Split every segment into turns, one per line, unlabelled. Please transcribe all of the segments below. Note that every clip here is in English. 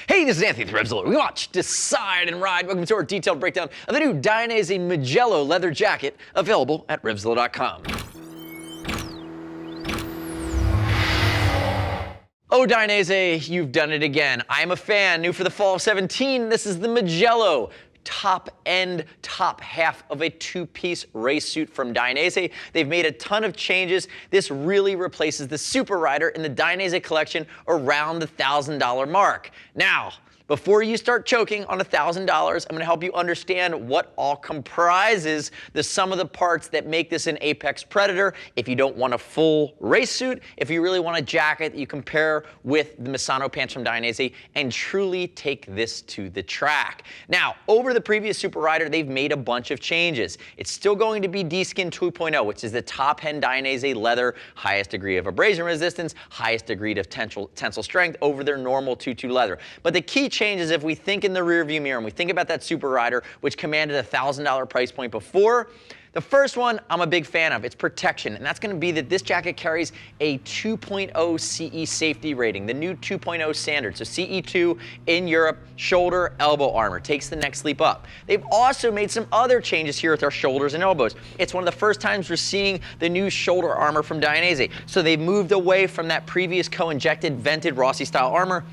Hey, this is Anthony with RevZilla. We watch, decide, and ride. Welcome to our detailed breakdown of the new Dainese Mugello Leather Jacket, available at RevZilla.com. Oh, Dainese, you've done it again. I'm a fan. New for the fall of 17, this is the Mugello. Top half of a two-piece race suit from Dainese. They've made a ton of changes. This really replaces the Super Rider in the Dainese collection around the $1,000 mark. Now, before you start choking on $1,000, I'm going to help you understand what all comprises the sum of the parts that make this an apex predator. If you don't want a full race suit, if you really want a jacket that you compare with the Misano pants from Dainese and truly take this to the track. Now, over the previous Super Rider, they've made a bunch of changes. It's still going to be D-Skin 2.0, which is the top-end Dainese leather, highest degree of abrasion resistance, highest degree of tensile strength over their normal 2.2 leather. But the key changes, if we think in the rearview mirror and we think about that Super Rider, which commanded a $1,000 price point before, the first one I'm a big fan of. It's protection, and that's going to be that this jacket carries a 2.0 CE safety rating, the new 2.0 standard. So CE2 in Europe, shoulder, elbow armor, takes the next leap up. They've also made some other changes here with our shoulders and elbows. It's one of the first times we're seeing the new shoulder armor from Dainese. So they've moved away from that previous co-injected vented Rossi style armor.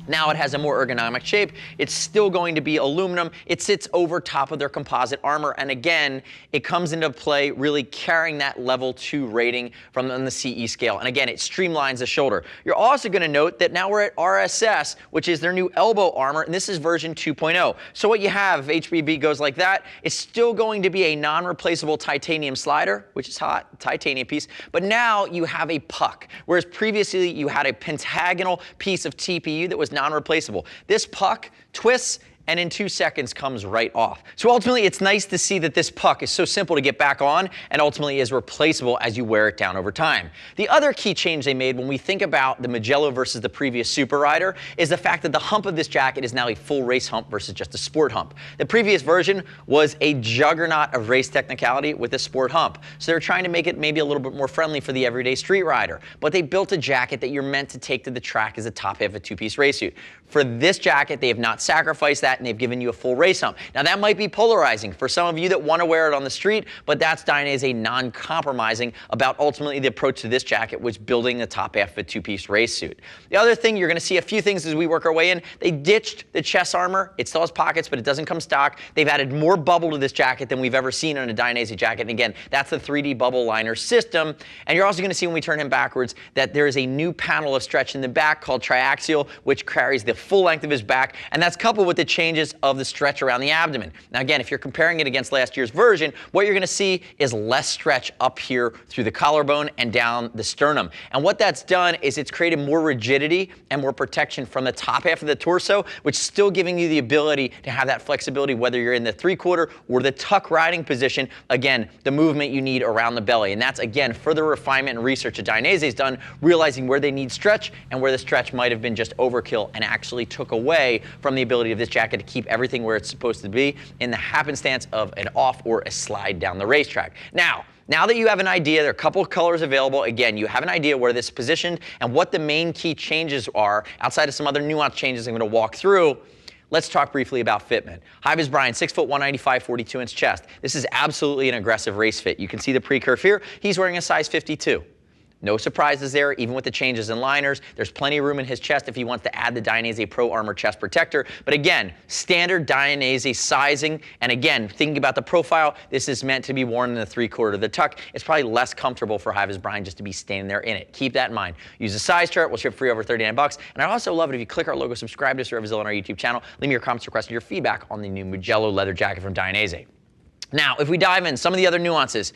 Now it has a more ergonomic shape. It's still going to be aluminum. It sits over top of their composite armor. And again, it comes into play really carrying that level 2 rating from the CE scale. And again, it streamlines the shoulder. You're also going to note that now we're at RSS, which is their new elbow armor, and this is version 2.0. So what you have, if HBB goes like that, it's still going to be a non-replaceable titanium slider, which is hot, titanium piece, but now you have a puck, whereas previously you had a pentagonal piece of TPU that was non-replaceable. This puck twists and in 2 seconds comes right off. So ultimately, it's nice to see that this puck is so simple to get back on and ultimately is replaceable as you wear it down over time. The other key change they made when we think about the Mugello versus the previous Super Rider is the fact that the hump of this jacket is now a full race hump versus just a sport hump. The previous version was a juggernaut of race technicality with a sport hump. So they're trying to make it maybe a little bit more friendly for the everyday street rider. But they built a jacket that you're meant to take to the track as a top half of a two-piece race suit. For this jacket, they have not sacrificed that, and they've given you a full race hump. Now that might be polarizing for some of you that want to wear it on the street, but that's Dainese non-compromising about ultimately the approach to this jacket was building the top half of a two-piece race suit. The other thing, you're going to see a few things as we work our way in. They ditched the chest armor. It still has pockets, but it doesn't come stock. They've added more bubble to this jacket than we've ever seen on a Dainese jacket. And again, that's the 3D bubble liner system. And you're also going to see when we turn him backwards that there is a new panel of stretch in the back called Tri-axial, which carries the full length of his back, and that's coupled with the changes of the stretch around the abdomen. Now again, if you're comparing it against last year's version, what you're going to see is less stretch up here through the collarbone and down the sternum. And what that's done is it's created more rigidity and more protection from the top half of the torso, which is still giving you the ability to have that flexibility whether you're in the 3/4 or the tuck riding position. Again, the movement you need around the belly. And that's again further refinement and research that Dainese has done, realizing where they need stretch and where the stretch might have been just overkill and actually took away from the ability of this jacket to keep everything where it's supposed to be in the happenstance of an off or a slide down the racetrack. Now that you have an idea, there are a couple of colors available. Again, you have an idea where this is positioned and what the main key changes are outside of some other nuanced changes I'm going to walk through. Let's talk briefly about Fitment. Hi, this is Brian, 6 foot 195, 42-inch chest. This is absolutely an aggressive race fit. You can see the pre-curve here. He's wearing a size 52. No surprises there, even with the changes in liners. There's plenty of room in his chest if he wants to add the Dainese Pro Armor chest protector. But again, standard Dainese sizing. And again, thinking about the profile, this is meant to be worn in the 3/4 of the tuck. It's probably less comfortable for High Vis Brian just to be standing there in it. Keep that in mind. Use the size chart. We'll ship free over 39 bucks. And I'd also love it if you click our logo, subscribe to us, RevZilla on our YouTube channel. Leave me your comments, requests, and your feedback on the new Mugello leather jacket from Dainese. Now, if we dive in, some of the other nuances.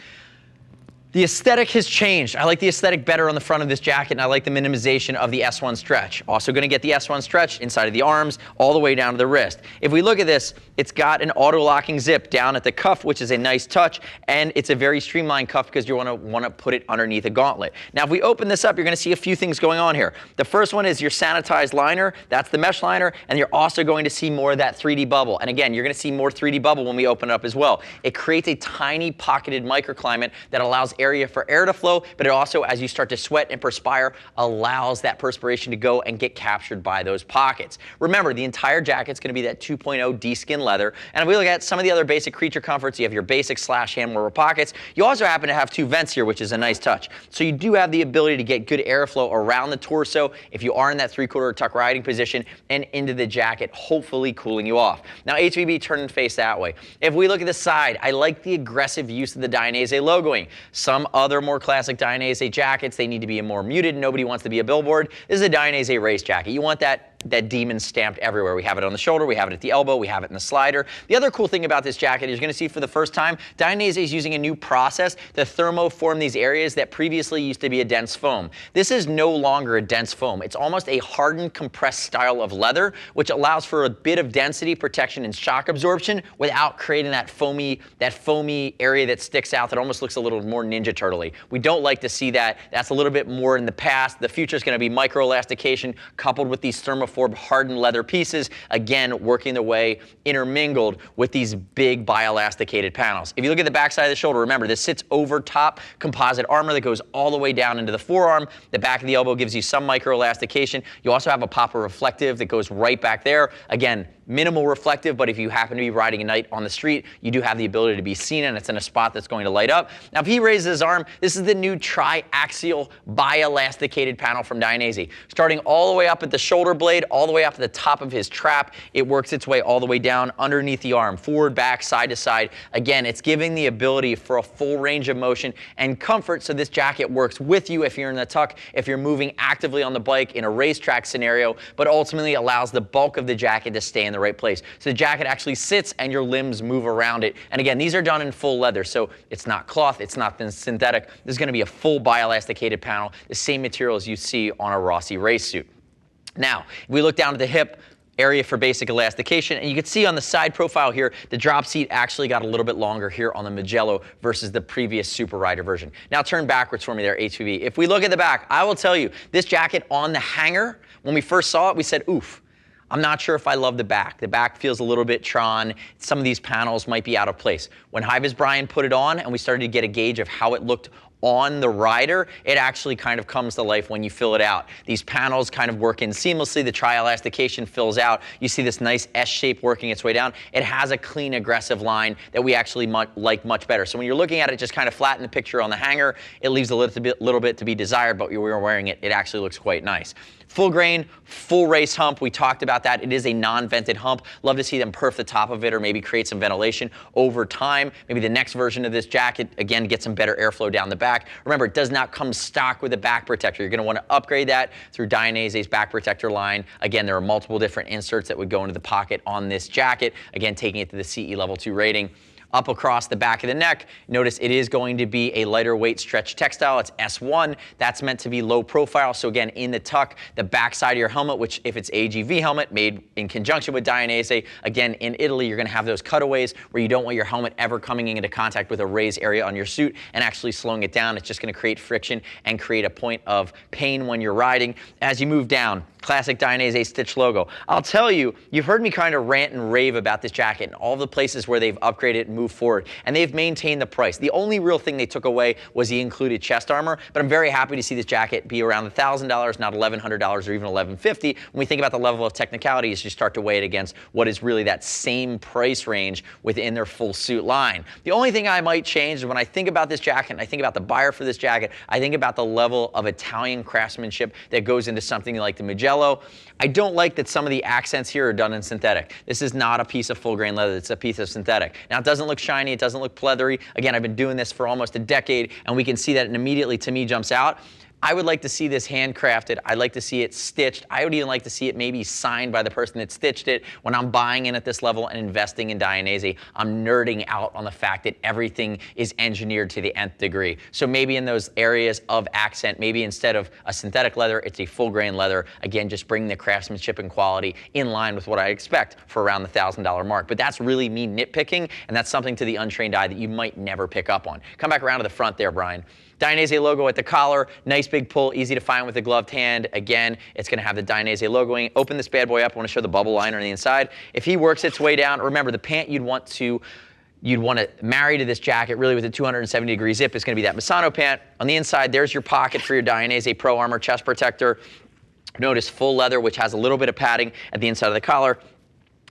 The aesthetic has changed. I like the aesthetic better on the front of this jacket, and I like the minimization of the S1 stretch. Also going to get the S1 stretch inside of the arms all the way down to the wrist. If we look at this, it's got an auto-locking zip down at the cuff, which is a nice touch, and it's a very streamlined cuff because you want to put it underneath a gauntlet. Now, if we open this up, you're going to see a few things going on here. The first one is your sanitized liner. That's the mesh liner, and you're also going to see more of that 3D bubble. And again, you're going to see more 3D bubble when we open it up as well. It creates a tiny pocketed microclimate that allows air area for air to flow, but it also, as you start to sweat and perspire, allows that perspiration to go and get captured by those pockets. Remember, the entire jacket's going to be that 2.0 D-skin leather, and if we look at some of the other basic creature comforts, you have your basic slash hand warmer pockets. You also happen to have 2 vents here, which is a nice touch. So you do have the ability to get good airflow around the torso if you are in that 3/4 tuck riding position and into the jacket, hopefully cooling you off. Now HVB, turn and face that way. If we look at the side, I like the aggressive use of the Dainese logoing. Some other more classic Dainese jackets, they need to be more muted. Nobody wants to be a billboard. This is a Dainese race jacket. You want that demon stamped everywhere. We have it on the shoulder, we have it at the elbow, we have it in the slider. The other cool thing about this jacket is you're going to see for the first time, Dainese is using a new process to thermoform these areas that previously used to be a dense foam. This is no longer a dense foam. It's almost a hardened, compressed style of leather, which allows for a bit of density, protection, and shock absorption without creating that foamy area that sticks out that almost looks a little more Ninja Turtle-y. We don't like to see that. That's a little bit more in the past. The future is going to be micro-elastication coupled with these thermoformed hardened leather pieces, again, working their way intermingled with these big bielastic panels. If you look at the back side of the shoulder, remember, this sits over top composite armor that goes all the way down into the forearm. The back of the elbow gives you some micro-elastication. You also have a popper reflective that goes right back there. Again, minimal reflective, but if you happen to be riding at night on the street, you do have the ability to be seen, and it's in a spot that's going to light up. Now, if he raises his arm, this is the new tri-axial bielastic panel from Dainese. Starting all the way up at the shoulder blade, all the way up to the top of his trap, it works its way all the way down underneath the arm, forward, back, side to side. Again, it's giving the ability for a full range of motion and comfort, so this jacket works with you if you're in the tuck, if you're moving actively on the bike in a racetrack scenario, but ultimately allows the bulk of the jacket to stay in the right place. So the jacket actually sits and your limbs move around it. And again, these are done in full leather, so it's not cloth, it's not synthetic. This is going to be a full bielastic panel, the same material as you see on a Rossi race suit. Now, if we look down at the hip, area for basic elastication, and you can see on the side profile here, the drop seat actually got a little bit longer here on the Mugello versus the previous Super Rider version. Now turn backwards for me there, HVB. If we look at the back, I will tell you, this jacket on the hanger, when we first saw it, we said, oof. I'm not sure if I love the back. The back feels a little bit Tron. Some of these panels might be out of place. When Hyvis Brian put it on and we started to get a gauge of how it looked on the rider, it actually kind of comes to life when you fill it out. These panels kind of work in seamlessly. The tri-elastication fills out. You see this nice S shape working its way down. It has a clean, aggressive line that we actually like much better. So when you're looking at it just kind of flat in the picture on the hanger, it leaves a little bit to be desired, but when you're wearing it, it actually looks quite nice. Full grain, full race hump. We talked about that. It is a non-vented hump. Love to see them perf the top of it or maybe create some ventilation over time. Maybe the next version of this jacket, again, get some better airflow down the back. Remember, it does not come stock with a back protector. You're going to want to upgrade that through Dainese's back protector line. Again, there are multiple different inserts that would go into the pocket on this jacket. Again, taking it to the CE Level 2 rating. Up across the back of the neck, notice it is going to be a lighter weight stretch textile. It's S1. That's meant to be low profile. So again, in the tuck, the back side of your helmet, which if it's AGV helmet made in conjunction with Dainese, again, in Italy, you're going to have those cutaways where you don't want your helmet ever coming into contact with a raised area on your suit and actually slowing it down. It's just going to create friction and create a point of pain when you're riding. As you move down, classic Dainese stitch logo. I'll tell you, you've heard me kind of rant and rave about this jacket and all the places where they've upgraded and moved forward, and they've maintained the price. The only real thing they took away was the included chest armor, but I'm very happy to see this jacket be around $1,000, not $1,100 or even $1,150. When we think about the level of technicality, you start to weigh it against what is really that same price range within their full suit line. The only thing I might change is when I think about this jacket and I think about the buyer for this jacket, I think about the level of Italian craftsmanship that goes into something like the Mugello. I don't like that some of the accents here are done in synthetic. This is not a piece of full grain leather, it's a piece of synthetic. Now it doesn't look shiny, it doesn't look pleathery. Again, I've been doing this for almost a decade and we can see that it immediately to me jumps out. I would like to see this handcrafted. I'd like to see it stitched. I would even like to see it maybe signed by the person that stitched it. When I'm buying in at this level and investing in Dainese, I'm nerding out on the fact that everything is engineered to the nth degree. So maybe in those areas of accent, maybe instead of a synthetic leather, it's a full grain leather. Again, just bringing the craftsmanship and quality in line with what I expect for around the $1,000 mark. But that's really me nitpicking, and that's something to the untrained eye that you might never pick up on. Come back around to the front there, Brian. Dainese logo at the collar, nice big pull, easy to find with the gloved hand. Again, it's going to have the Dainese logoing. Open this bad boy up. I want to show the bubble liner on the inside. If he works its way down, remember the pant you'd want to you'd want to marry to this jacket really with a 270-degree zip is going to be that Misano pant. On the inside, there's your pocket for your Dainese Pro Armor chest protector. Notice full leather, which has a little bit of padding at the inside of the collar.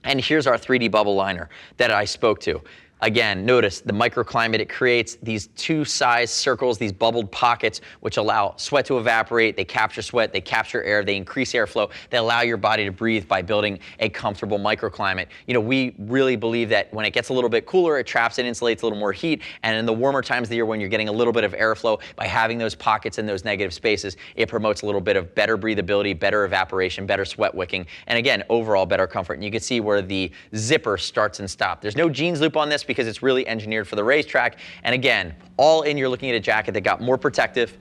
And here's our 3D bubble liner that I spoke to. Again, notice the microclimate it creates, these two-size circles, these bubbled pockets, which allow sweat to evaporate. They capture sweat, they capture air, they increase airflow. They allow your body to breathe by building a comfortable microclimate. You know, we really believe that when it gets a little bit cooler, it traps and insulates a little more heat. And in the warmer times of the year when you're getting a little bit of airflow, by having those pockets in those negative spaces, it promotes a little bit of better breathability, better evaporation, better sweat wicking, and again, overall better comfort. And you can see where the zipper starts and stops. There's no jeans loop on this because it's really engineered for the racetrack. And again, all in, you're looking at a jacket that got more protective,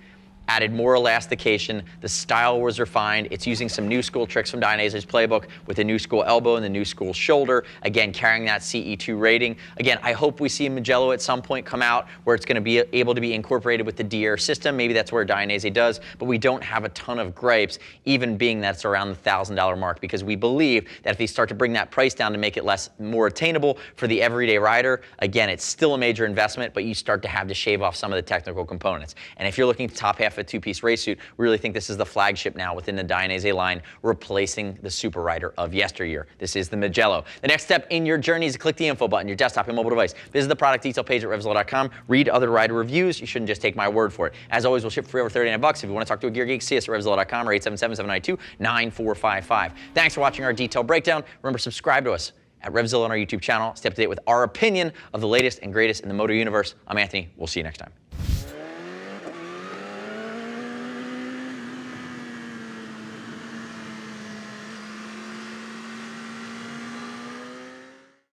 added more elastication. The style was refined. It's using some new school tricks from Dainese's playbook with the new school elbow and the new school shoulder. Again, carrying that CE2 rating. Again, I hope we see Mugello at some point come out where it's going to be able to be incorporated with the DR system. Maybe that's where Dainese does, but we don't have a ton of gripes, even being that it's around the $1,000 mark, because we believe that if they start to bring that price down to make it more attainable for the everyday rider, again, it's still a major investment, but you start to have to shave off some of the technical components. And if you're looking to top half a two-piece race suit, we really think this is the flagship now within the Dainese line, replacing the Super Rider of yesteryear. This is the Mugello. The next step in your journey is to click the info button, your desktop and mobile device. Visit the product detail page at RevZilla.com. Read other rider reviews. You shouldn't just take my word for it. As always, we'll ship for over $39. If you want to talk to a gear geek, see us at RevZilla.com or 877-792-9455. Thanks for watching our detailed breakdown. Remember, subscribe to us at RevZilla on our YouTube channel. Stay up to date with our opinion of the latest and greatest in the moto universe. I'm Anthony. We'll see you next time.